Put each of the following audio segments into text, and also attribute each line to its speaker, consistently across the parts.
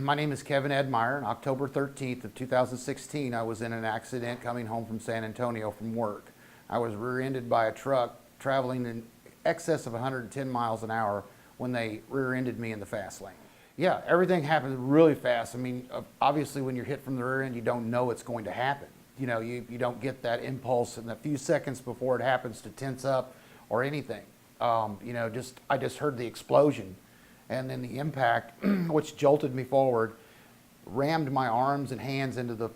Speaker 1: My name is Kevin Edmeyer. On October 13th of 2016, I was in an accident coming home from San Antonio from work. I was rear-ended by a truck traveling in excess of 110 miles an hour when they rear-ended me in the fast lane. Yeah, everything happened really fast. I mean, obviously when you're hit from the rear end, you don't know it's going to happen. You know, you don't get that impulse in the few seconds before it happens to tense up or anything. I just heard the explosion. And then the impact, which jolted me forward, rammed my arms and hands into the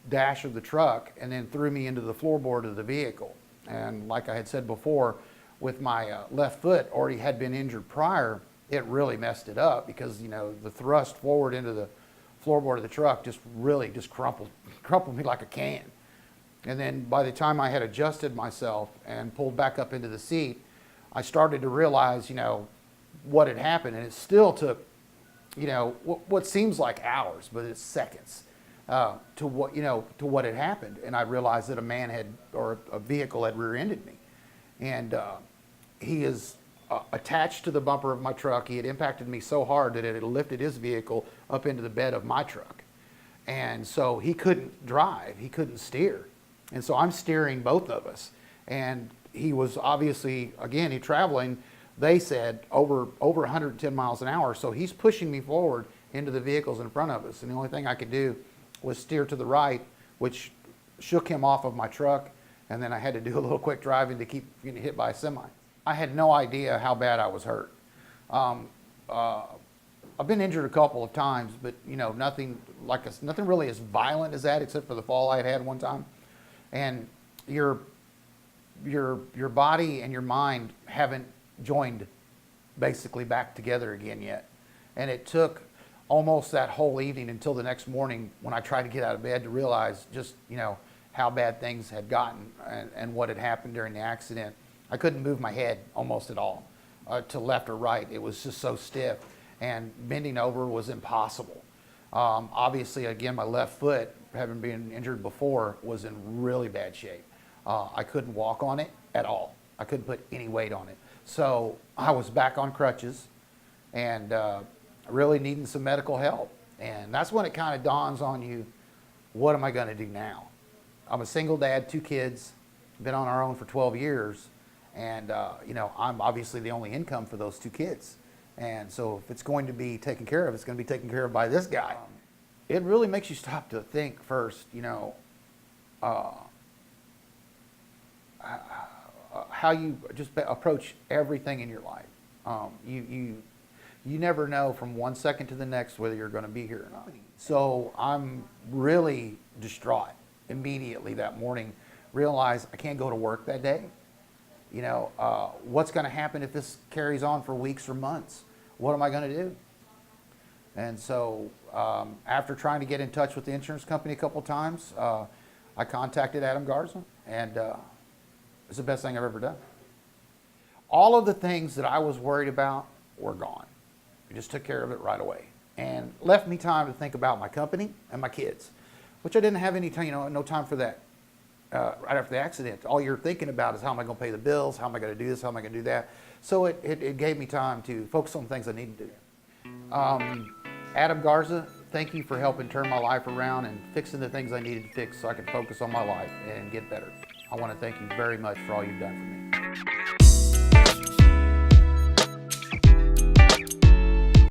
Speaker 1: dash of the truck and then threw me into the floorboard of the vehicle. And like I had said before, with my left foot already had been injured prior, it really messed it up because, you know, the thrust forward into the floorboard of the truck just crumpled me like a can. And then by the time I had adjusted myself and pulled back up into the seat, I started to realize, you know, what had happened, and it still took, you know, what seems like hours, but it's seconds to what had happened. And I realized that a vehicle had rear-ended me, and he is attached to the bumper of my truck. He had impacted me so hard that it had lifted his vehicle up into the bed of my truck, and so he couldn't drive, he couldn't steer, and so I'm steering both of us, and he was obviously, again, he traveling. They said over 110 miles an hour, so he's pushing me forward into the vehicles in front of us, and the only thing I could do was steer to the right, which shook him off of my truck, and then I had to do a little quick driving to keep getting hit by a semi. I had no idea how bad I was hurt. I've been injured a couple of times, but you know, nothing really as violent as that, except for the fall I had one time. And your body and your mind haven't joined basically back together again yet. And it took almost that whole evening until the next morning when I tried to get out of bed to realize just, you know, how bad things had gotten and what had happened during the accident. I couldn't move my head almost at all to left or right. It was just so stiff, and bending over was impossible. Obviously, again, my left foot, having been injured before, was in really bad shape. I couldn't walk on it at all. I couldn't put any weight on it. So I was back on crutches and really needing some medical help. And that's when it kind of dawns on you, what am I going to do now? I'm a single dad, 2 kids, been on our own for 12 years. And, you know, I'm obviously the only income for those 2 kids. And so if it's going to be taken care of, it's going to be taken care of by this guy. It really makes you stop to think first, you know, how you just approach everything in your life. You never know from one second to the next whether you're going to be here or not. So I'm really distraught immediately that morning. Realized I can't go to work that day. You know, what's going to happen if this carries on for weeks or months? What am I going to do? And so after trying to get in touch with the insurance company a couple times, I contacted Adame Garza, and it's the best thing I've ever done. All of the things that I was worried about were gone. I just took care of it right away and left me time to think about my company and my kids, which I didn't have any time, you know, no time for that. Right after the accident, all you're thinking about is how am I going to pay the bills, how am I going to do this, how am I going to do that. So it gave me time to focus on things I needed to do. Adame Garza, thank you for helping turn my life around and fixing the things I needed to fix so I could focus on my life and get better. I want to thank you very much for all you've done for me.